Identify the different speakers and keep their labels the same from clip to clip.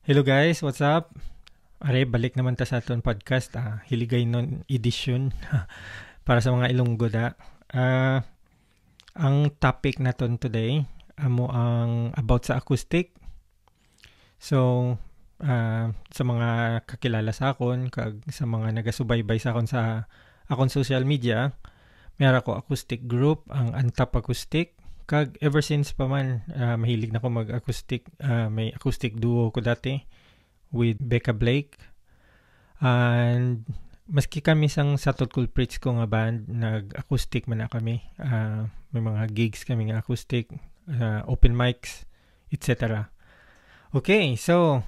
Speaker 1: Hello guys, what's up? Are, balik naman ta sa aton podcast, Hiligay non edition para sa mga Ilonggo da. Ah, ang topic naton today amo ang about sa acoustic. So, sa mga kakilala sa akon kag sa mga nagasubaybay sa akon sa akon social media, mayroon ko acoustic group, ang Antap Acoustic. Kag ever since pa man, mahilig na ko mag-acoustic. May acoustic duo ko dati with Becca Blake. And maski kami sang Satot Culprits ko nga band, nag-acoustic man na kami. May mga gigs kami nga acoustic, open mics, etc. Okay, so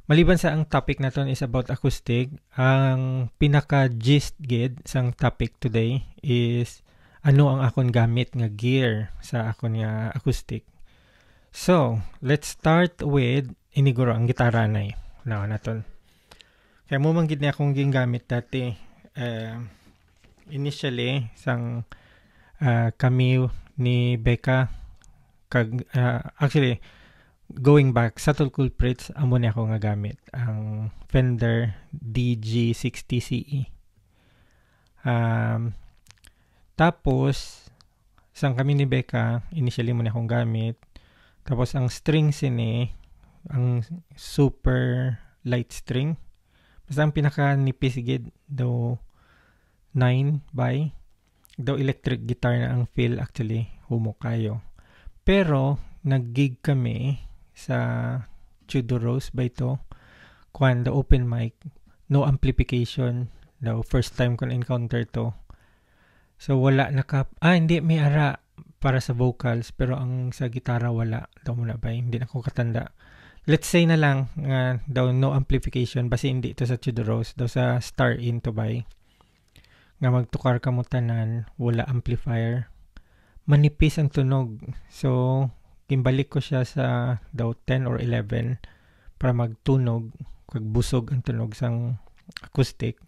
Speaker 1: maliban sa ang topic naton is about acoustic, ang pinaka-gist gid sang topic today is ano ang akon gamit nga gear sa akon nga acoustic. So, let's start with iniguro ang gitara na naton. Kaya mo man gid na akong gingamit dati. Initially, sang kami ni Becca, actually, going back, Satot Culprits, amo ni ako nga gamit. Ang Fender DG60CE. Tapos, sang kami ni Becca, initially mo na akong gamit. Tapos, ang strings ini, ang super light string. Basta ang pinaka-nipis gid daw 9 by. Daw electric guitar na ang feel actually. Humo kayo. Pero, nag-gig kami sa Tudor Rose by to. Kwan, the open mic. No amplification. Daw, first time ko na-encounter to. So, wala hindi, may ara para sa vocals, pero ang sa gitara wala. Daw muna ba? Hindi na ko katanda. Let's say na lang, daw no amplification, basi hindi ito sa Tudor Rose, daw sa Star In to buy. Nga magtukar ka mo tanan, wala amplifier. Manipis ang tunog. So, kimbalik ko siya sa daw 10 or 11 para magtunog, kagbusog ang tunog sang acoustic.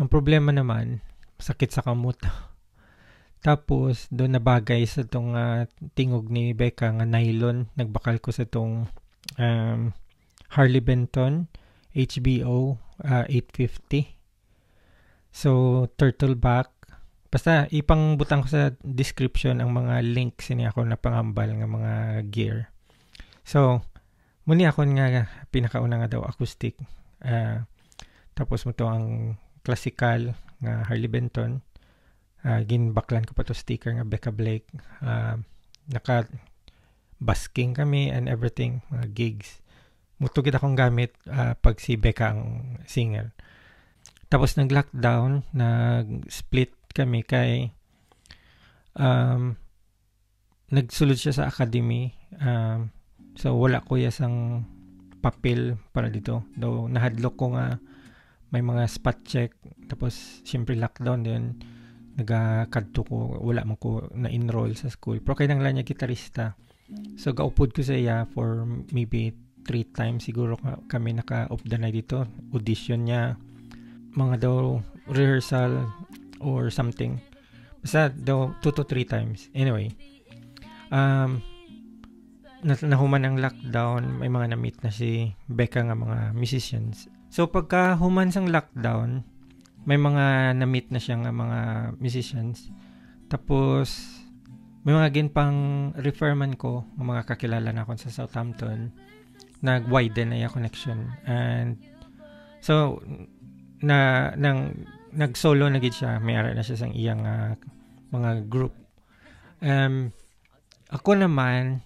Speaker 1: Ang problema naman, sakit sa kamot. Tapos, doon nabagay sa itong tingog ni Becca nga nylon. Nagbakal ko sa itong Harley Benton HBO 850. So, turtleback. Basta, ipang butang ko sa description ang mga links niya ako na pangambal ng mga gear. So, muni ako nga pinakauna nga daw acoustic. Tapos mo to ang classical nga Harley Benton. Ginbaklan ko pa to sticker nga Becca Blake. Basking kami and everything, mga gigs. Mutugid akong gamit pag si Becca ang singer. Tapos nag-lockdown, nag-split kami kay nagsulod siya sa academy. So wala ko yasang papel para dito. Though nahadlok ko nga may mga spot check. Tapos syempre lockdown din. Nagakadto ko, wala man ko na-enroll sa school. Pero kailang lang niya gitarista. So, gaupod ko sa iya for maybe 3 times. Siguro kami naka-off the night dito. Audition niya. Mga daw rehearsal or something. Basta daw 2 to 3 times. Anyway. Nahuman ang lockdown. May mga na-meet na si Becca nga mga musicians. So, pagka human sang lockdown, may mga na-meet na siya nga mga musicians. Tapos, may mga ginpang referman ko, mga kakilala na ako sa Southampton, nag-widen na yung connection. And, so, nag-solo na gid siya, may ara na siya sang iyang mga group. Ako naman,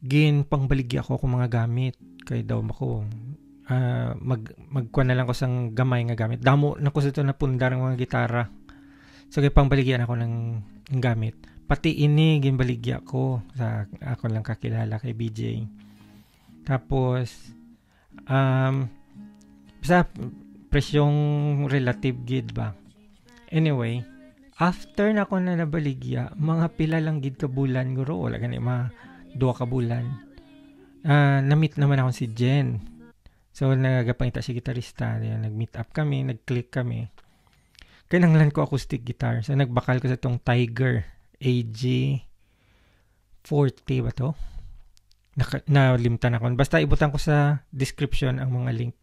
Speaker 1: ginpangbaligya ako kung mga gamit. Kaya daw ako, magkuha na lang ko sang gamay nga gamit. Damo na ko sa ito na pundar ng mga gitara. So, kaya pangbaligyan ako ng gamit. Pati ini, ginbaligya ko sa ako lang kakilala kay BJ. Tapos, basta presyong relative gid ba. Anyway, after na ko na nabaligya, mga pila lang gid ka bulan guro. Wala gani, mga 2 ka bulan. Na-meet naman ako si Jen. So, nagapangita si gitarista. Nag-meet up kami, nag-click kami. Kaya nanglan ko acoustic guitar. So, nagbakal ko sa itong Tiger AG 40 ba to? nalimtan ako. Basta ibutan ko sa description ang mga link.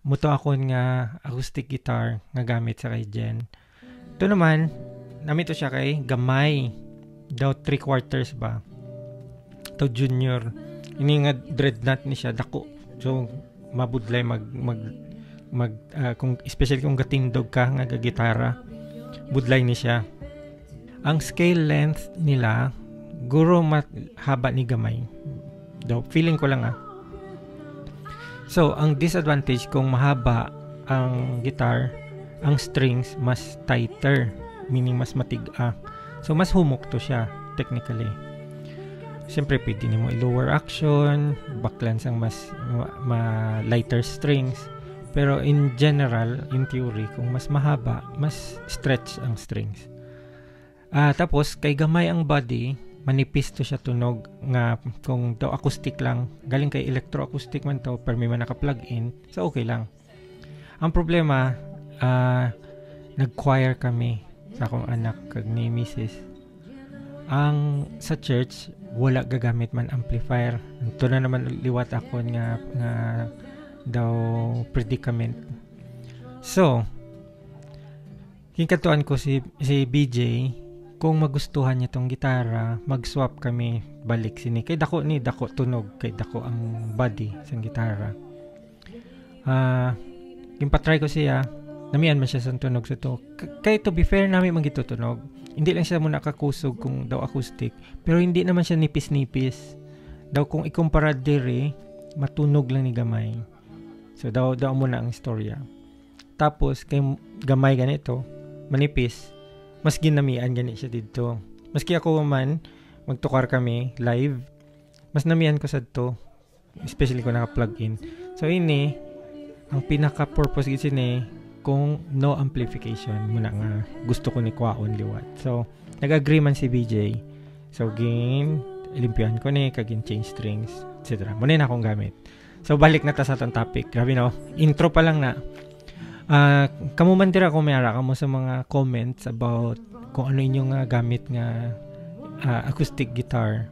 Speaker 1: Muto ako nga acoustic guitar nga gamit sa kay Jen. Ito naman, namito siya kay Gamay. Daw 3/4 ba? Ito junior. Ini nga dreadnought ni siya, dako. So, mabudlay kung especially kung gatindog ka nga gitara, budlay ni siya. Ang scale length nila guro haba ni Gamay. Daw feeling ko lang So, ang disadvantage kung mahaba ang guitar, ang strings mas tighter, meaning mas matiga. So, mas humok to siya technically. Siyempre, pwede mo i-lower action, backlines ang mas lighter strings. Pero in general, in theory, kung mas mahaba, mas stretch ang strings. Tapos, kay Gamay ang body, manipis to siya tunog nga kung daw acoustic lang. Galing kay electroacoustic man to, pero may man naka-plug in, so okay lang. Ang problema, nag-choir kami sa akong anak kag ni Mrs. Ang sa church, wala gagamit man amplifier. Ito na naman liwat ako nga daw predicament. So, kinkatuan ko si BJ, kung magustuhan niya tong gitara, mag-swap kami balik sini. Kay dako tunog, kay dako ang body sa gitara. Kimpatry ko siya, namian man siya sa tunog sa to. Kay to be fair, namin magitutunog. Hindi lang siya muna kakusog kung daw acoustic, pero hindi naman siya nipis-nipis. Daw kung ikumpara dire, matunog lang ni Gamay. So daw muna ang istorya. Tapos kay Gamay ganito, manipis, mas ginamian gani siya dito. Maski ako man magtukar kami live, mas namian ko sa to, especially kung naka-plug in. So ini ang pinaka-purpose gid sini kung no amplification muna nga gusto ko ni kwaon liwat. So nag-agree man si BJ. So gin ilimpian ko ni kagin change strings, etc. Muna na akong gamit. So balik na ta sa atong topic. Grabe no. Intro pa lang na. Kamo man dira ko mayara kamo sa mga comments about kung ano inyong gamit nga acoustic guitar.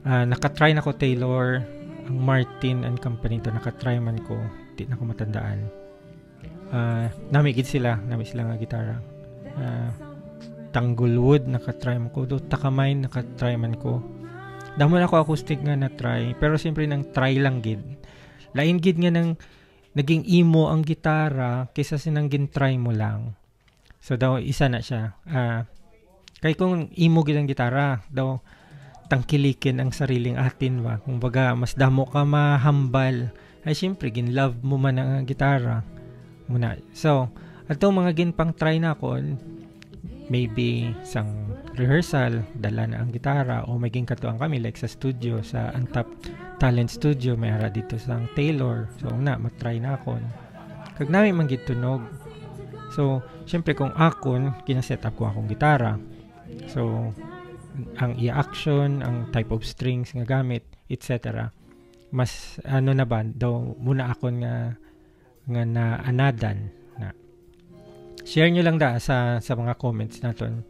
Speaker 1: Nakatry na ko Taylor, ang Martin and Company to, nakatry man ko, di na ko matandaan. Namigid sila nga gitara. Tanglewood nakatry man ko, Takamine nakatry man ko. Damo na ako acoustic nga na-try, pero siyempre nang try lang gid. Lain gid nga nang naging emo ang gitara kaysa sinang gin-try mo lang. So daw isa na siya. Kay kung emo gid ang gitara, daw tangkilikin ang sariling atin ba. Kung baga mas damo ka mahambal, ay siyempre gin love mo man ang gitara muna. So ato mga gin pang try na ko, maybe sang rehearsal dala na ang gitara o maging katuang kami like sa studio, sa Antap Talent Studio may ara dito sang Taylor. So na matry na akon kag nami man gid tunog. So syempre kung akon kina-set up ko akong gitara, so ang i-action, ang type of strings nga gamit, etc. Mas ano na ba daw muna akon nga na anadan na share nyo lang sa mga comments naton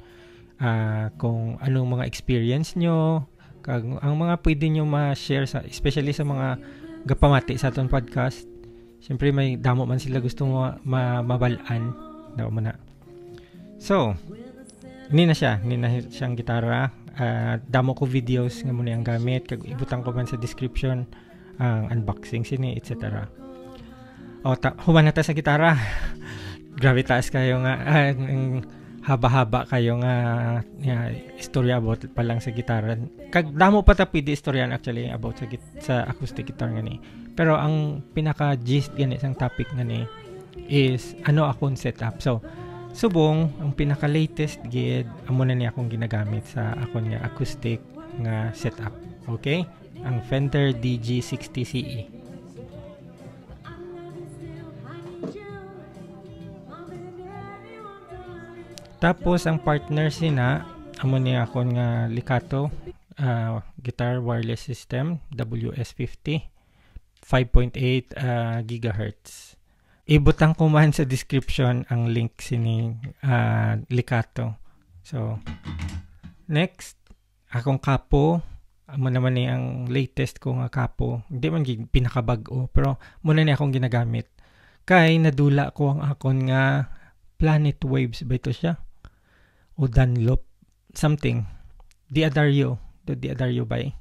Speaker 1: kung anong mga experience nyo, kag ang mga pwede nyo ma-share especially sa mga gapamati sa aton podcast. Siyempre may damo man sila gusto mabalaan daw mo na. So ini na siyang gitara. Damo ko videos nga muna ang gamit, kag ibutang ko man sa description ang unboxing sini, etc. Human na ta sa gitara. Grabe taas kayo nga haba-haba kayo nga istorya about pa lang sa gitara. Kag damo pa ta pwede istoryan actually about sa acoustic guitar nga ni. Pero ang pinaka gist gani sang topic nga ni is ano akong setup. So subong ang pinaka latest gid amo na ni akong ginagamit sa akon nga acoustic nga setup. Okay? Ang Fender DG60 CE. Tapos ang partner sina amo ni akon nga Likato guitar wireless system WS50 5.8 gigahertz. Ibutang ko man sa description ang link sini Likato. So next akong kapo amo naman ni ang latest ko nga kapo. Hindi man pinakabag-o, pero muna ni akong ginagamit. Kay nadula ko ang akon nga Planet Waves ba ito siya? O Dunlop something. D'Addario ba eh?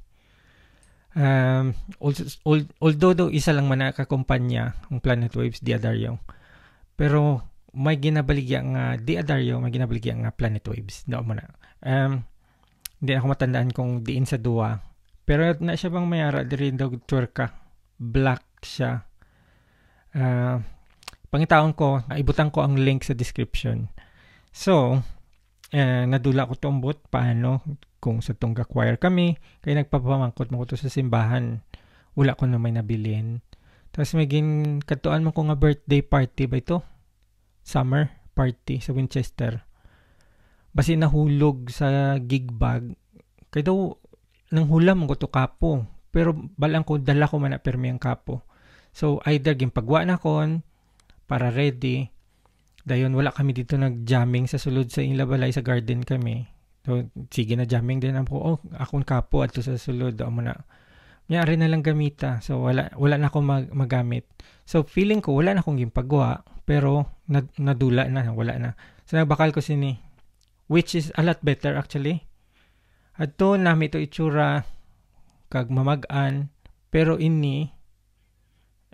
Speaker 1: Although daw isa lang man nakakumpanya ang Planet Waves, D'Addario. Pero may ginabaligya nga D'Addario, may ginabaligya nga Planet Waves. Daw mo na. Hindi ako matandaan kung diin sa duwa. Pero na siya bang mayara diri daw twerka. Black siya. Pangitaon ko, ibutan ko ang link sa description. So, nadula ko tumbot paano kung sa tungga choir kami. Kaya nagpapamangkot mo ko to sa simbahan. Wala ko na may nabilin. Tapos may katuan mo ko nga birthday party ba ito? Summer party sa Winchester. Basi nahulog sa gig bag. Kaya daw, nang hulam ko to kapo. Pero balang ko, dala ko man na permi ang kapo. So, either gimpagwa na kon para ready. Dayon, wala kami dito nag-jamming sa sulod sa Inlabalay, sa garden kami. So, sige na jamming din ako. Akong kapo at sa sulod. Mo na. Mayari na lang gamita. So, wala na akong magamit. So, feeling ko, wala na akong gimpagwa. Pero, nadula na. Wala na. So, nagbakal ko sini. Which is a lot better actually. At to nami ito itsura kag mamagaan. Pero ini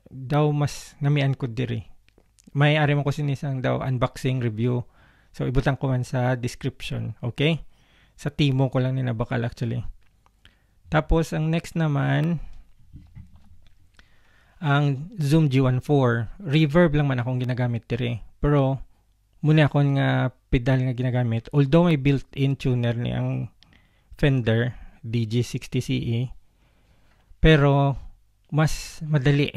Speaker 1: daw mas namian ko diri. May ari mo ko sinisang daw unboxing review. So ibutan ko man sa description. Okay? Sa timo ko lang ninabakal actually. Tapos ang next naman ang Zoom G14. Reverb lang man akong ginagamit diri. Pero muna ako nga pedal nga ginagamit. Although may built-in tuner ni ang Fender DG60CE. Pero mas madali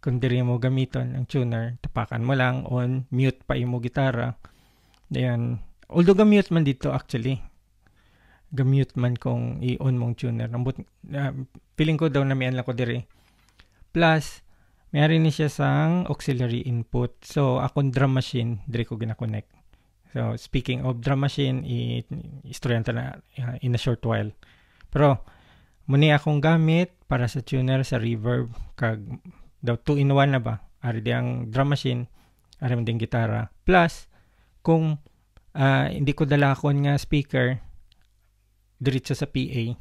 Speaker 1: kung diri mo gamiton ang tuner. Tapakan mo lang on, mute pa imo gitara. Ayan. Although gamute man dito actually. Gamute man kung i-on mong tuner. Feeling ko daw na mian lang ko diri. Plus, mayroon ni siya sang auxiliary input. So, akong drum machine, diri ko gina-connect. So, speaking of drum machine, istoryan na in a short while. Pero, muni akong gamit para sa tuner, sa reverb, kag daw 2-in-1 na ba? Ari di ang drum machine, ari man din gitara. Plus, kung hindi ko dala akong nga speaker, diretso sa PA,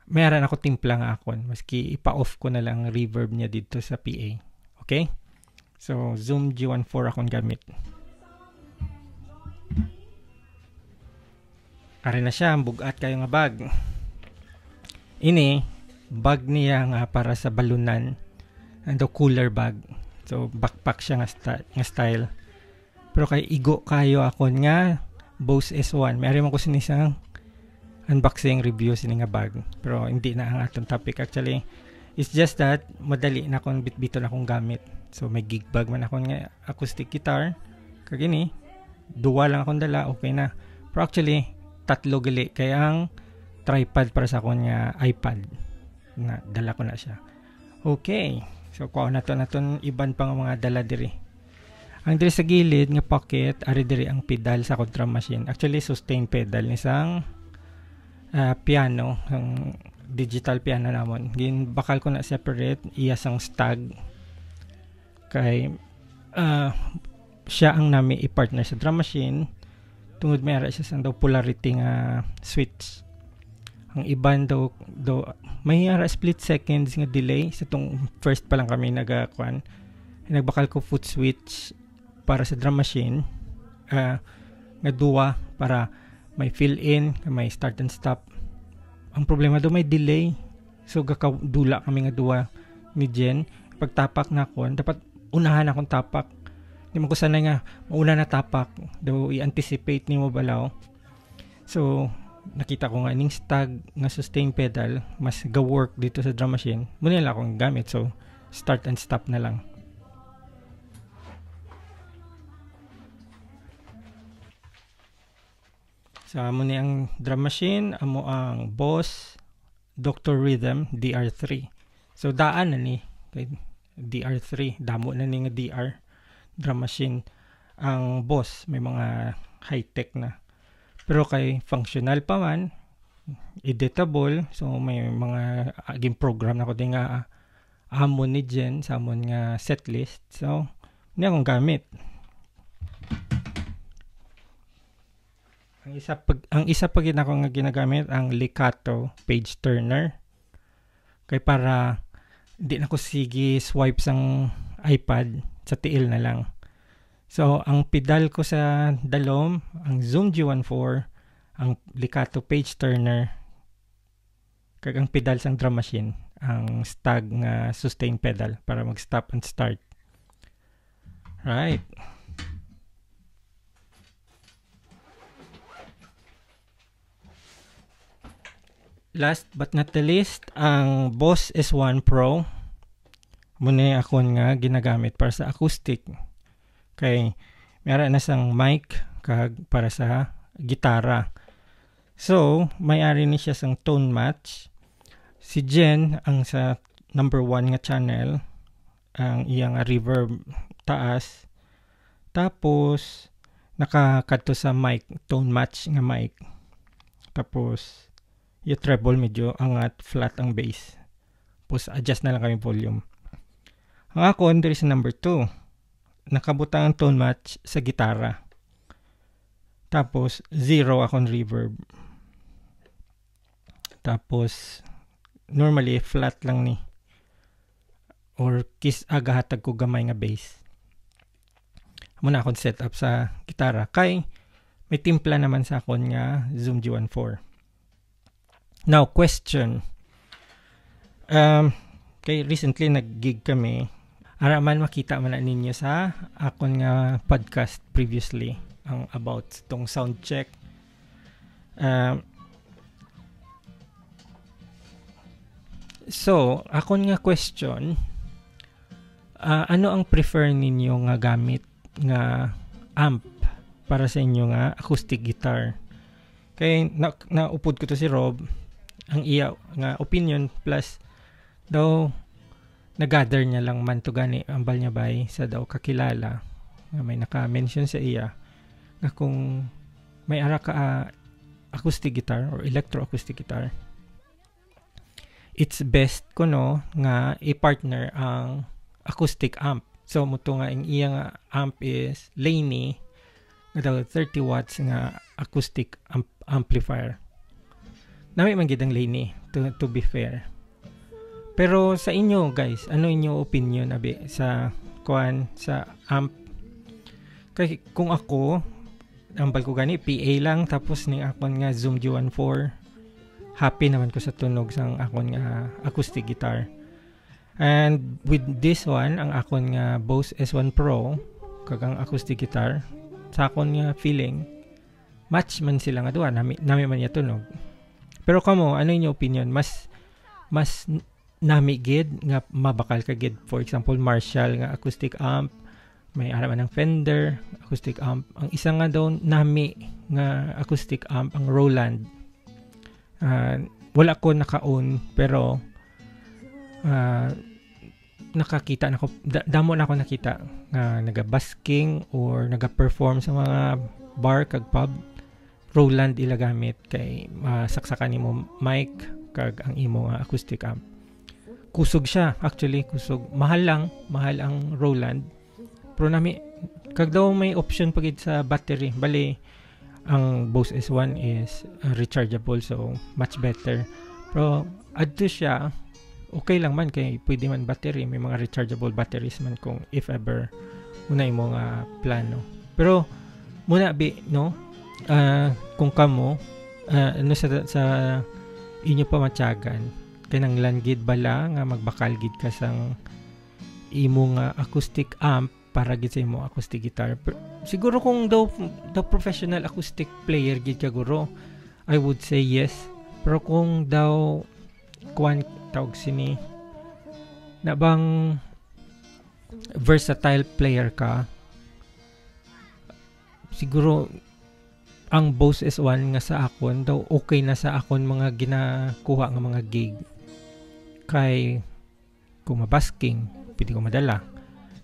Speaker 1: mayroon ako timpla nga akon. Maski ipa-off ko na lang reverb niya dito sa PA. Okay? So, Zoom G14 akong gamit. Ari na siya, bugat kayo nga bag. Ini, bag niya nga para sa balunan. Ando cooler bag. So, backpack siya nga style. Pero kay igo kayo akon nga Bose S1. Mayroon ko sinisang unboxing review sini nga bag. Pero hindi na ang atong topic actually. It's just that madali na akong bitbito na akong gamit. So may gig bag man akong nga acoustic guitar. Kagini, duwa lang akong dala, okay na. Pero actually, 3 gali kaya ang tripod para sa akong nga iPad. Na dala ko na siya. Okay. So kuha na to iban pang mga dala diri. Ang diri sa gilid nga pocket, ari diri ang pedal sa akong drum machine. Actually, sustain pedal ni sang piano, ang digital piano namon. Bakal ko na separate, iya sang stag. Kay siya ang nami i-partner sa drum machine. Tungod may ara siya sang daw polarity nga switch. Ang iban daw may ara split seconds nga delay sa tong first pa lang kami nagakuan. Nagbakal ko foot switch para sa drum machine. Nga duwa para may fill in, may start and stop. Ang problema daw may delay. So gakadula kami nga duwa ni Jen. Pagtapak na kon, dapat unahan akong tapak. Di mo ko sana nga mauna na tapak. Daw i-anticipate ni mo balaw. So nakita ko nga ning stag nga sustain pedal mas ga-work dito sa drum machine. Muna lang akong gamit. So start and stop na lang. So, amo ni ang drum machine, amo ang Boss Dr. Rhythm DR3. So, daan na ni kay DR3. Damo na ni nga DR drum machine. Ang Boss, may mga high-tech na. Pero kay functional pa man, editable. So may mga aging program na ko din nga amon ni Jen sa amon nga setlist. So hindi akong gamit. Ang isa pa gid ako nga ginagamit ang Licato page turner. Kay para di na ko sige swipe sang iPad, sa tiil na lang. So ang pedal ko sa dalom, ang Zoom G14, ang Licato page turner, kag ang pedal sang drum machine, ang stag nga sustain pedal para mag stop and start. Right. Last but not the least, ang Boss S1 Pro. Muna akon nga ginagamit para sa acoustic. Kay meron na sang mic kag para sa gitara. So, may-ari ni siya sang tone match. Si Jen ang sa number 1 nga channel, ang iyang reverb taas. Tapos nakakadto sa mic, tone match nga mic. Tapos yung treble medyo angat, flat ang bass. Tapos adjust na lang kami volume. Ang ako, there is number 2. Nakabutang ang tone match sa gitara. Tapos 0 akong reverb. Tapos normally flat lang ni. Or agahatag ko gamay nga bass. Muna akong setup sa gitara. Kay may timpla naman sa akon nga Zoom G14. Now, question. Kay recently nag-gig kami. Araman makita man na ninyo sa akon nga podcast previously ang about tong sound check. So, akon nga question, ano ang prefer ninyo nga gamit nga amp para sa inyo nga acoustic guitar? Kay naupod ko to si Rob, ang iya nga opinion plus daw nagather niya lang man to gani ambal niya bay sa daw kakilala nga may naka-mention sa iya nga kung may ara ka acoustic guitar or electroacoustic guitar, it's best kuno nga i-partner ang acoustic amp. So muto nga ang iya nga amp is Laney nga daw 30 watts nga acoustic amplifier. Nami man gid ang Laney to be fair. Pero sa inyo guys, ano inyo opinion abi sa sa amp? Kay kung ako ambal ko gani PA lang tapos ning akon nga Zoom G14, happy naman ko sa tunog sang akon nga acoustic guitar. And with this one, ang akon nga Bose S1 Pro kag ang acoustic guitar, sa akon nga feeling match man sila nga duha, nami man niya tunog. Pero kamo, ano inyo opinion? Mas nami gid nga mabakal ka gid, for example Marshall nga acoustic amp, may araman ng Fender acoustic amp. Ang isa nga daw nami nga acoustic amp ang Roland. Wala ko naka-own pero nakakita na ko, damo na ako nakita nga naga-busking or naga-perform sa mga bar kag pub. Roland ila gamit kay saksakan nimo mic kag ang imo nga acoustic amp. Kusog siya, actually kusog. Mahal ang Roland. Pero nami kag daw may option pagid sa battery. Bali ang Bose S1 is rechargeable, so much better. Pero adto siya, okay lang man kay pwede man battery, may mga rechargeable batteries man kung if ever muna imo nga plano. Pero muna no, kung kamo ano sa inyo pa matyagan kanang langgid bala nga magbakal gid ka sang imo nga acoustic amp para gid sa imo acoustic guitar. Siguro kung daw professional acoustic player gid ka guro, I would say yes. Pero kung daw kuan tawag sini na bang versatile player ka, siguro ang Bose S1 nga sa akon daw okay na sa akon mga ginakuha nga mga gig. Kay kung mabasking, pwede ko madala.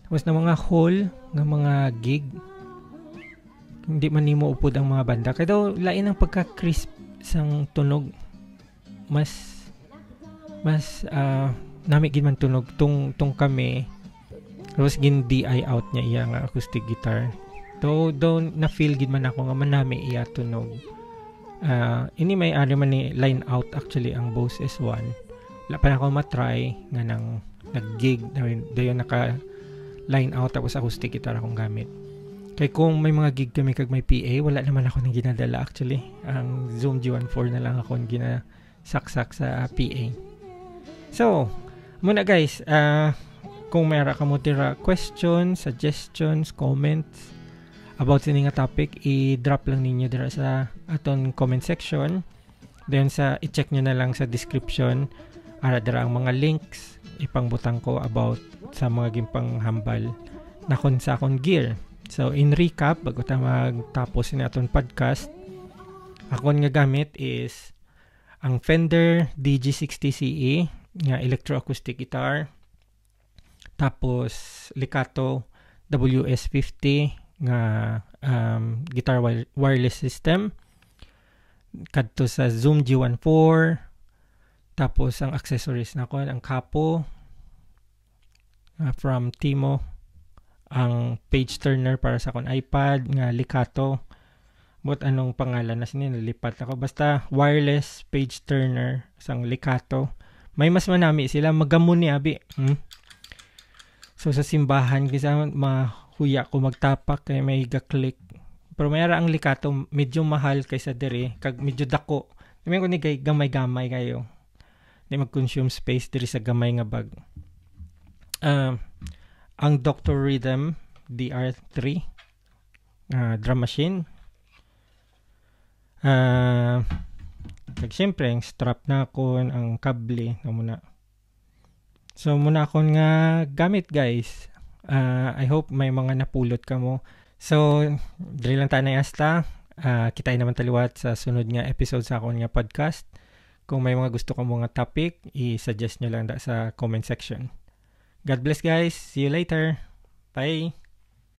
Speaker 1: Tapos na mga hall nga mga gig, hindi man nimo upod ang mga banda. Kaya daw lain ang pagka-crisp sang tunog mas nami gid man tunog tung kami tapos gin DI out niya iya nga acoustic guitar. Do na feel gid man ako nga manami iya tunog. Ini may ari man ni line out actually ang Bose S1. Wala pa na ako matry nga nang nag-gig dayon naka line out tapos acoustic guitar akong gamit. Kay kung may mga gig kami kag may PA, wala naman ako nang ginadala actually. Ang Zoom G14 na lang ako ginasaksak sa PA. So, muna guys, kung mayroon ka mo tira questions, suggestions, comments about sa nga topic, i-drop lang ninyo dira sa aton comment section. Then i-check nyo na lang sa description ara dira ang mga links ipangbutang ko about sa mga gimpang hambal na kon sa akong gear. So in recap, bago ta magtapos ni aton podcast, akon nga gamit is ang Fender DG60CE nga electroacoustic guitar, tapos Likato WS50 nga guitar wireless system, kadto sa Zoom G14, tapos ang accessories na ko ang capo from Timo, ang page turner para sa akong iPad nga Likato, but anong pangalan na sinilipat ako, basta wireless page turner sang Likato. May mas manami sila magamon ni abi. So sa simbahan kasi mahuya ko magtapak kay may ga-click. Pero mayara ang Likato medyo mahal kaysa dire kag medyo dako. May ko ni gamay-gamay kayo. Di mag-consume space diri sa gamay nga bag. Ang Dr. Rhythm DR3 drum machine. Kag syempre ang strap na kon ang kable na muna. So muna akong nga gamit guys. I hope may mga napulot ka mo. So dili lang tayo na hasta. Kitay naman taliwat sa sunod nga episode sa akong nga podcast. Kung may mga gusto ka mga topic, i-suggest nyo lang sa comment section. God bless guys. See you later. Bye.